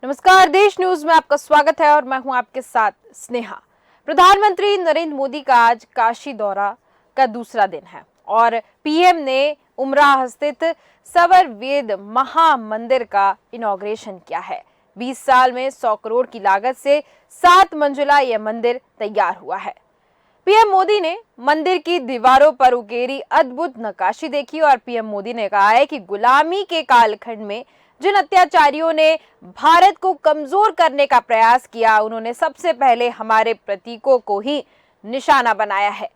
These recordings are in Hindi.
नमस्कार, देश न्यूज में आपका स्वागत है और मैं हूं आपके साथ स्नेहा। प्रधानमंत्री नरेंद्र मोदी का आज काशी दौरा का दूसरा दिन है और पीएम ने उमराह स्थित सवर वेद महामंदिर का इनॉग्रेशन किया है। 20 साल में 100 करोड़ की लागत से 7 मंजिला यह मंदिर तैयार हुआ है। पीएम मोदी ने मंदिर की दीवारों पर उकेरी अद्भुत नक्काशी देखी और पीएम मोदी ने कहा है कि गुलामी के कालखंड में जिन अत्याचारियों ने भारत को कमजोर करने का प्रयास किया, उन्होंने सबसे पहले हमारे प्रतीकों को ही निशाना बनाया है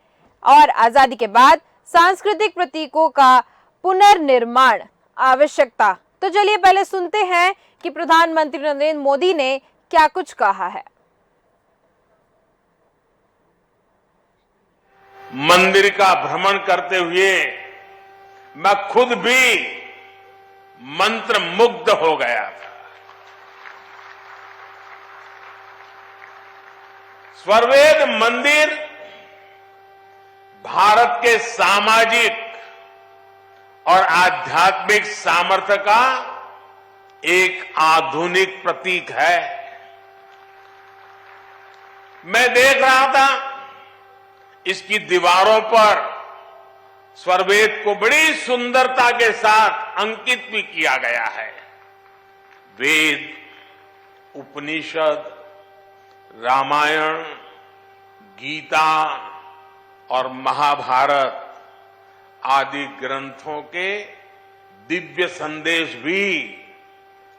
और आजादी के बाद सांस्कृतिक प्रतीकों का पुनर्निर्माण आवश्यकता। तो चलिए पहले सुनते हैं कि प्रधानमंत्री नरेंद्र मोदी ने क्या कुछ कहा है। मंदिर का भ्रमण करते हुए मैं खुद भी मंत्र मुग्ध हो गया था। स्वरवेद मंदिर भारत के सामाजिक और आध्यात्मिक सामर्थ्य का एक आधुनिक प्रतीक है। मैं देख रहा था इसकी दीवारों पर स्वरवेद को बड़ी सुंदरता के साथ अंकित भी किया गया है। वेद, उपनिषद, रामायण, गीता और महाभारत आदि ग्रंथों के दिव्य संदेश भी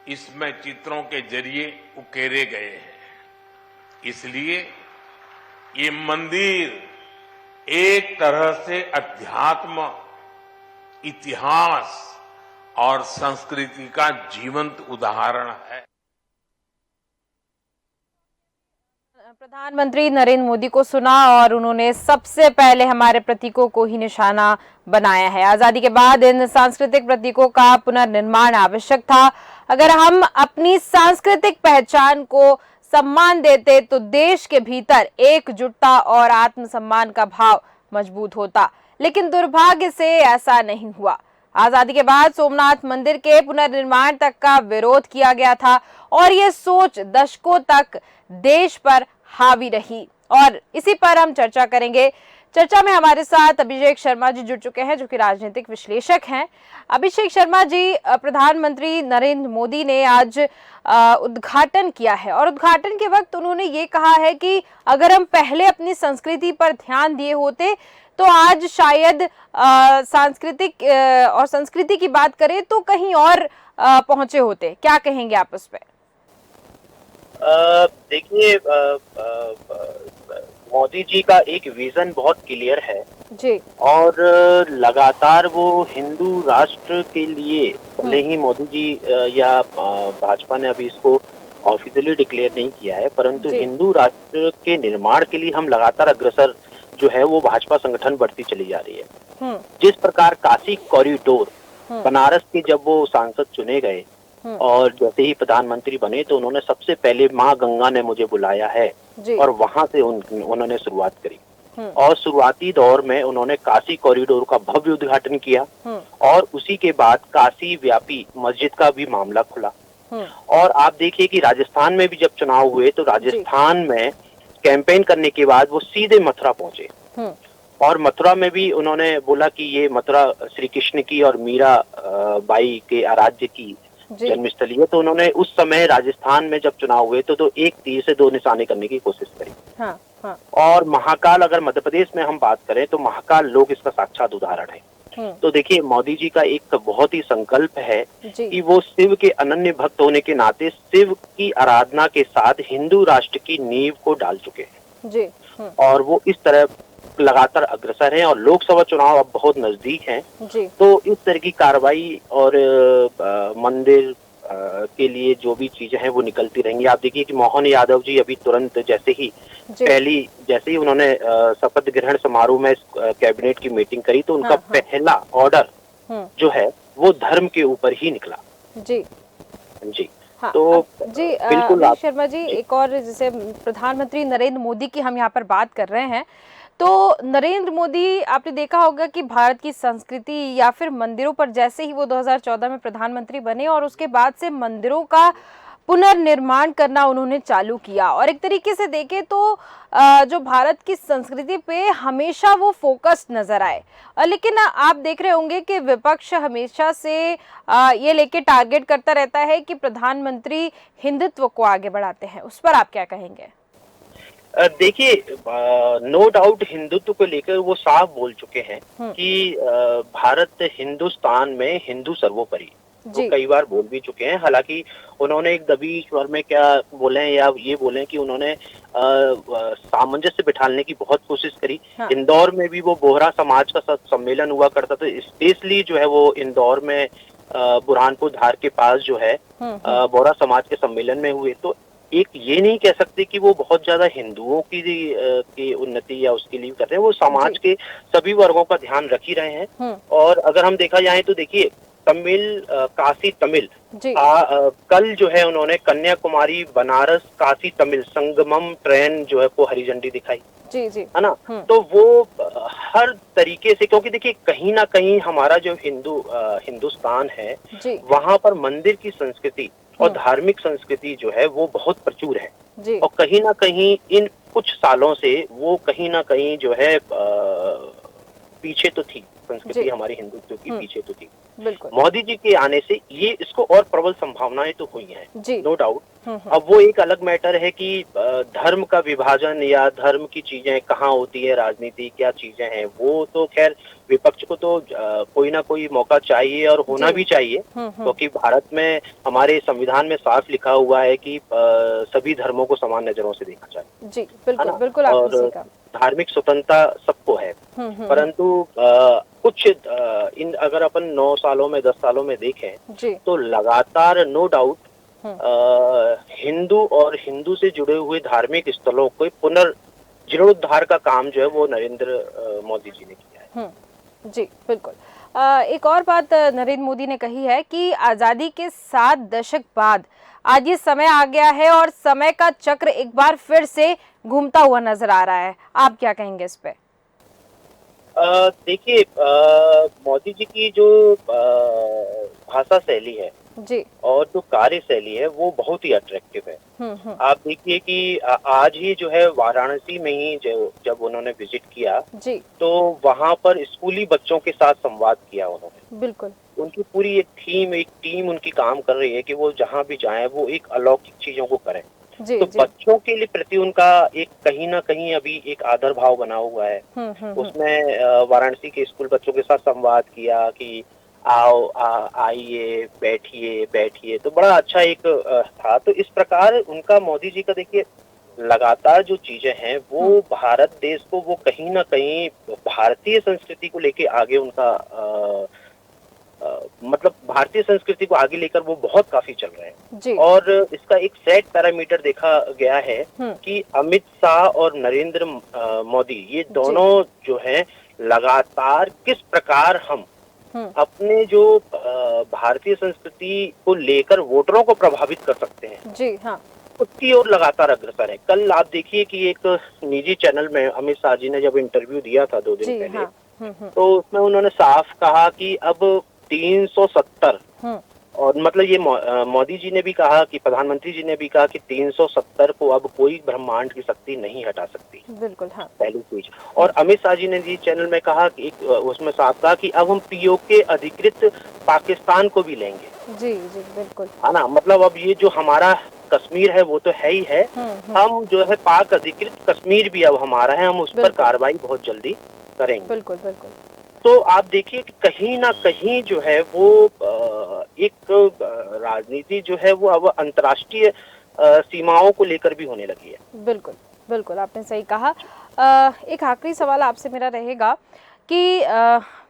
इसमें चित्रों के जरिए उकेरे गए हैं। इसलिए ये मंदिर एक तरह से अध्यात्म, इतिहास और संस्कृति का जीवंत उदाहरण है। प्रधानमंत्री नरेंद्र मोदी को सुना और उन्होंने सबसे पहले हमारे प्रतीकों को ही निशाना बनाया है। आजादी के बाद इन सांस्कृतिक प्रतीकों का पुनर्निर्माण आवश्यक था। अगर हम अपनी सांस्कृतिक पहचान को सम्मान देते तो देश के भीतर एकजुटता और आत्मसम्मान का भाव मजबूत होता, लेकिन दुर्भाग्य से ऐसा नहीं हुआ। आजादी के बाद सोमनाथ मंदिर के पुनर्निर्माण तक का विरोध किया गया था और ये सोच दशकों तक देश पर हावी रही और इसी पर हम चर्चा करेंगे। चर्चा में हमारे साथ अभिषेक शर्मा जी जुड़ चुके हैं, जो कि राजनीतिक विश्लेषक हैं। अभिषेक शर्मा जी, प्रधानमंत्री नरेंद्र मोदी ने आज उद्घाटन किया है और उद्घाटन के वक्त उन्होंने ये कहा है कि अगर हम पहले अपनी संस्कृति पर ध्यान दिए होते तो आज शायद सांस्कृतिक और संस्कृति की बात करें तो कहीं और पहुंचे होते। क्या कहेंगे आप उस पर? देखिए, मोदी जी का एक विजन बहुत क्लियर है जी और लगातार वो हिंदू राष्ट्र के लिए, भले ही मोदी जी या भाजपा ने अभी इसको ऑफिशियली डिक्लेयर नहीं किया है, परंतु हिंदू राष्ट्र के निर्माण के लिए हम लगातार अग्रसर जो है वो भाजपा संगठन बढ़ती चली जा रही है। जिस प्रकार काशी कॉरिडोर, बनारस के जब वो सांसद चुने गए और जैसे ही प्रधानमंत्री बने तो उन्होंने सबसे पहले माँ गंगा ने मुझे बुलाया है और वहां से उन्होंने शुरुआत करी और शुरुआती दौर में उन्होंने काशी कॉरिडोर का भव्य उद्घाटन किया और उसी के बाद काशी व्यापी मस्जिद का भी मामला खुला। और आप देखिए कि राजस्थान में भी जब चुनाव हुए तो राजस्थान में कैंपेन करने के बाद वो सीधे मथुरा पहुंचे और मथुरा में भी उन्होंने बोला कि ये मथुरा श्री कृष्ण की और मीरा बाई के आराध्य की जन्मस्थली है। तो उन्होंने उस समय राजस्थान में जब चुनाव हुए तो एक तीर से दो निशाने करने की कोशिश करी। और महाकाल, अगर मध्य प्रदेश में हम बात करें तो महाकाल लोग इसका साक्षात उदाहरण है। तो देखिए, मोदी जी का एक बहुत ही संकल्प है कि वो शिव के अनन्य भक्त होने के नाते शिव की आराधना के साथ हिंदू राष्ट्र की नींव को डाल चुके हैं और वो इस तरह लगातार अग्रसर हैं और लोकसभा चुनाव अब बहुत नजदीक हैं। तो इस तरह की कार्रवाई और मंदिर के लिए जो भी चीजें हैं वो निकलती रहेंगी। आप देखिए कि मोहन यादव जी अभी तुरंत जैसे ही उन्होंने शपथ ग्रहण समारोह में कैबिनेट की मीटिंग करी तो उनका पहला ऑर्डर जो है वो धर्म के ऊपर ही निकला। जी। तो बिल्कुल शर्मा जी, एक और जैसे प्रधानमंत्री नरेंद्र मोदी की हम यहाँ पर बात कर रहे हैं तो नरेंद्र मोदी, आपने देखा होगा कि भारत की संस्कृति या फिर मंदिरों पर, जैसे ही वो 2014 में प्रधानमंत्री बने और उसके बाद से मंदिरों का पुनर्निर्माण करना उन्होंने चालू किया। और एक तरीके से देखें तो जो भारत की संस्कृति पे हमेशा वो फोकस नजर आए। लेकिन आप देख रहे होंगे कि विपक्ष हमेशा से ये लेके टारगेट करता रहता है कि प्रधानमंत्री हिंदुत्व को आगे बढ़ाते हैं। उस पर आप क्या कहेंगे? देखिए, नो डाउट हिंदुत्व को लेकर वो साफ बोल चुके हैं कि भारत हिंदुस्तान में हिंदू सर्वोपरि, वो कई बार बोल भी चुके हैं। हालांकि उन्होंने एक दबी स्वर में क्या बोले या ये बोले कि उन्होंने सामंजस्य बिठाने की बहुत कोशिश करी। हाँ। इंदौर में भी वो बोहरा समाज का सम्मेलन हुआ करता था, स्पेशली जो है वो इंदौर में बुरहानपुर धार के पास जो है बोहरा समाज के सम्मेलन में हुए। तो एक ये नहीं कह सकते कि वो बहुत ज्यादा हिंदुओं की उन्नति या उसके लिए कर रहे हैं, वो समाज के सभी वर्गों का ध्यान रख ही रहे हैं। और अगर हम देखा जाए तो देखिए, तमिल काशी तमिल कल जो है उन्होंने कन्याकुमारी बनारस काशी तमिल संगमम ट्रेन जो है वो हरी झंडी दिखाई, जी जी, है ना। तो वो हर तरीके से, क्योंकि देखिए कहीं ना कहीं हमारा जो हिंदुस्तान है वहां पर मंदिर की संस्कृति और धार्मिक संस्कृति जो है वो बहुत प्रचुर है जी। और कहीं ना कहीं इन कुछ सालों से वो कहीं ना कहीं जो है पीछे तो थी संस्कृति, हमारी हिंदुत्व की पीछे तो थी। मोदी जी के आने से ये इसको और प्रबल संभावनाएं तो हुई हैं, नो डाउट। अब वो एक अलग मैटर है कि धर्म का विभाजन या धर्म की चीजें कहाँ होती है, राजनीति क्या चीजें हैं, वो तो खैर विपक्ष को तो कोई ना कोई मौका चाहिए और होना भी चाहिए, क्योंकि भारत में हमारे संविधान में साफ लिखा हुआ है कि सभी धर्मों को समान नजरों से देखा जाए। जी बिल्कुल बिल्कुल, और धार्मिक स्वतंत्रता सबको है। परंतु कुछ अगर अपन 9 सालों में 10 सालों में देखें तो लगातार नो डाउट हिंदू और हिंदू से जुड़े हुए धार्मिक स्थलों को पुनर्जीर्णोद्धार का काम जो है वो नरेंद्र मोदी जी ने किया है। जी बिल्कुल। एक और बात नरेंद्र मोदी ने कही है कि आजादी के 7 दशक बाद आज ये समय आ गया है और समय का चक्र एक बार फिर से घूमता हुआ नजर आ रहा है। आप क्या कहेंगे इस पे? देखिए, मोदी जी की जो भाषा शैली है जी और जो कार्य शैली है वो बहुत ही अट्रैक्टिव है। आप देखिए कि आज ही जो है वाराणसी में ही जब उन्होंने विजिट किया जी, तो वहाँ पर स्कूली बच्चों के साथ संवाद किया उन्होंने। बिल्कुल, उनकी पूरी एक टीम उनकी काम कर रही है कि वो जहाँ भी जाए वो एक अलौकिक चीजों को करें। तो बच्चों के लिए प्रति उनका एक कहीं ना कहीं अभी एक आदर भाव बना हुआ है। उसमें वाराणसी के स्कूल बच्चों के साथ संवाद किया कि आओ आइए बैठिए, तो बड़ा अच्छा एक था। तो इस प्रकार उनका मोदी जी का देखिए लगातार जो चीजें हैं वो भारत देश को वो कहीं ना कहीं भारतीय संस्कृति को लेके आगे उनका मतलब भारतीय संस्कृति को आगे लेकर वो बहुत काफी चल रहे हैं। और इसका एक सेट पैरामीटर देखा गया है कि अमित शाह और नरेंद्र मोदी ये दोनों जो हैं लगातार किस प्रकार हम अपने जो भारतीय संस्कृति को लेकर वोटरों को प्रभावित कर सकते हैं जी, हाँ, उसकी ओर लगातार अग्रसर है। कल आप देखिए कि एक निजी चैनल में अमित शाह जी ने जब इंटरव्यू दिया था 2 दिन पहले, हाँ, तो उसमें उन्होंने साफ कहा कि अब 370 और मतलब ये मोदी जी ने भी कहा कि प्रधानमंत्री जी ने भी कहा कि 370 को अब कोई ब्रह्मांड की शक्ति नहीं हटा सकती। बिल्कुल, हाँ, पहली चीज। और अमित शाह जी ने जी चैनल में कहा कि उसमें साफ कहा कि अब हम पीओके अधिकृत पाकिस्तान को भी लेंगे। जी जी बिल्कुल, है ना। मतलब अब ये जो हमारा कश्मीर है वो तो है ही है, हम जो है पाक अधिकृत कश्मीर भी अब हमारा है, हम उस पर कार्रवाई बहुत जल्दी करेंगे। बिल्कुल बिल्कुल। तो आप देखिए कि कहीं ना कहीं जो है वो एक राजनीति जो है वो अब अंतर्राष्ट्रीय सीमाओं को लेकर भी होने लगी है। बिल्कुल बिल्कुल, आपने सही कहा। एक आखिरी सवाल आपसे मेरा रहेगा कि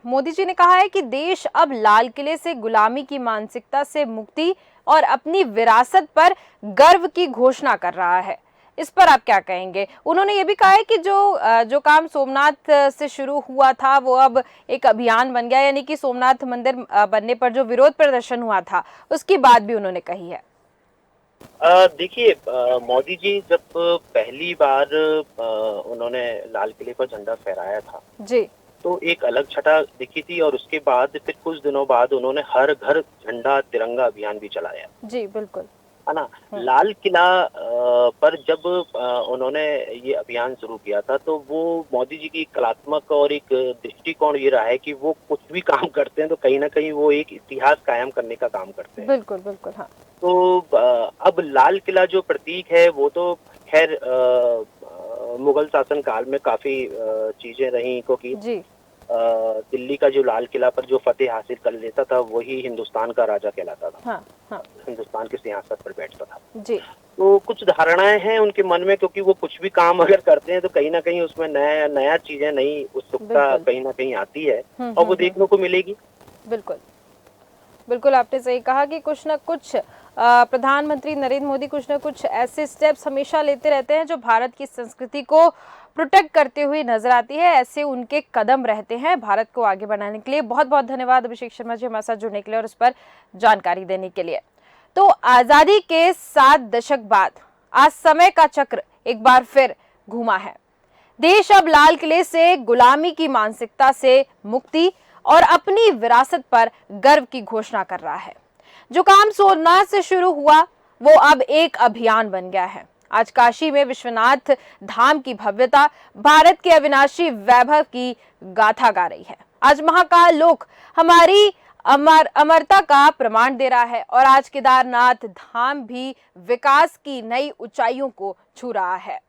मोदी जी ने कहा है कि देश अब लाल किले से गुलामी की मानसिकता से मुक्ति और अपनी विरासत पर गर्व की घोषणा कर रहा है। इस पर आप क्या कहेंगे? उन्होंने ये भी कहा है कि जो काम सोमनाथ से शुरू हुआ था वो अब एक अभियान बन गया, यानी कि सोमनाथ मंदिर बनने पर जो विरोध प्रदर्शन हुआ था उसकी बात भी उन्होंने कही है। देखिए, मोदी जी जब पहली बार उन्होंने लाल किले पर झंडा फहराया था जी, तो एक अलग छटा दिखी थी और उसके बाद फिर कुछ दिनों बाद उन्होंने हर घर झंडा तिरंगा अभियान भी चलाया। जी बिल्कुल, है ना। लाल किला पर जब उन्होंने ये अभियान शुरू किया था, तो वो मोदी जी की कलात्मक और एक दृष्टिकोण ये रहा है कि वो कुछ भी काम करते हैं तो कहीं ना कहीं वो एक इतिहास कायम करने का काम करते हैं। बिल्कुल बिल्कुल। हाँ तो अब लाल किला जो प्रतीक है वो तो खैर मुगल शासन काल में काफी चीजें रही, क्योंकि जी। दिल्ली का जो लाल किला पर जो फतेह हासिल कर लेता था वही हिंदुस्तान का राजा कहलाता था। हाँ हाँ हिंदुस्तान के सिंहासन पर बैठता था। जी। तो कुछ धारणाएं हैं उनके मन में, क्योंकि वो कुछ भी काम अगर करते हैं तो कहीं ना कहीं उसमें नया नया चीजें, नई उत्सुकता बिल्कुल। कहीं ना कहीं आती है और वो देखने को मिलेगी। बिल्कुल बिल्कुल, आपने सही कहा कि कुछ ना कुछ प्रधानमंत्री नरेंद्र मोदी कुछ ना कुछ ऐसे स्टेप्स हमेशा लेते रहते हैं जो भारत की संस्कृति को प्रोटेक्ट करते हुए नजर आती है। ऐसे उनके कदम रहते हैं भारत को आगे बढ़ाने के लिए। बहुत बहुत धन्यवाद अभिषेक शर्मा जी हमारे साथ जुड़ने के लिए और उस पर जानकारी देने के लिए। तो आजादी के 7 दशक बाद आज समय का चक्र एक बार फिर घूमा है। देश अब लाल किले से गुलामी की मानसिकता से मुक्ति और अपनी विरासत पर गर्व की घोषणा कर रहा है। जो काम सोमनाथ से शुरू हुआ वो अब एक अभियान बन गया है। आज काशी में विश्वनाथ धाम की भव्यता भारत के अविनाशी वैभव की गाथा गा रही है। आज महाकाल लोक हमारी अमरता का प्रमाण दे रहा है और आज केदारनाथ धाम भी विकास की नई ऊंचाइयों को छू रहा है।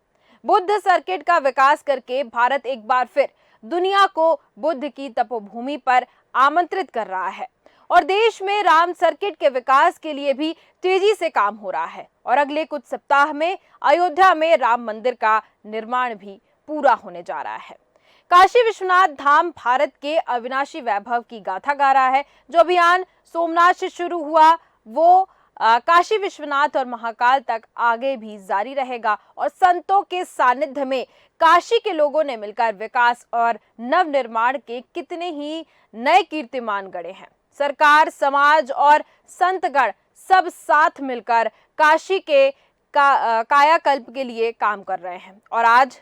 बुद्ध सर्किट का विकास करके भारत एक बार फिर दुनिया को बुद्ध की तपोभूमि पर आमंत्रित कर रहा है और देश में राम सर्किट के विकास के लिए भी तेजी से काम हो रहा है और अगले कुछ सप्ताह में अयोध्या में राम मंदिर का निर्माण भी पूरा होने जा रहा है। काशी विश्वनाथ धाम भारत के अविनाशी वैभव की गाथा गा रहा है। जो अभियान सोमनाथ से शुरू हुआ वो काशी विश्वनाथ और महाकाल तक आगे भी जारी रहेगा और संतों के सानिध्य में काशी के लोगों ने मिलकर विकास और नव निर्माण के कितने ही नए कीर्तिमान गढ़े हैं। सरकार, समाज और संतगण सब साथ मिलकर काशी के कायाकल्प के लिए काम कर रहे हैं और आज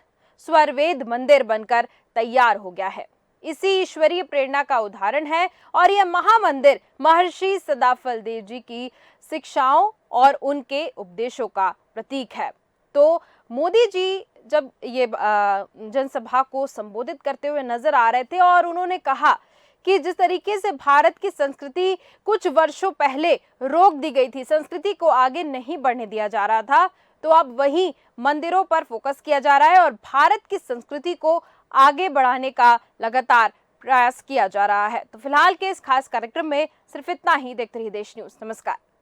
स्वरवेद मंदिर बनकर तैयार हो गया है। इसी ईश्वरीय प्रेरणा का उदाहरण है और यह महामंदिर महर्षि सदाफल देव जी की शिक्षाओं और उनके उपदेशों का प्रतीक है। तो मोदी जी जब ये जनसभा को संबोधित करते हुए नजर आ रहे थे और उन्होंने कहा कि जिस तरीके से भारत की संस्कृति कुछ वर्षों पहले रोक दी गई थी, संस्कृति को आगे नहीं बढ़ने दिया जा रहा था, तो अब वही मंदिरों पर फोकस किया जा रहा है और भारत की संस्कृति को आगे बढ़ाने का लगातार प्रयास किया जा रहा है। तो फिलहाल के इस खास कार्यक्रम में सिर्फ इतना ही। देखते रहिए देश न्यूज़। नमस्कार।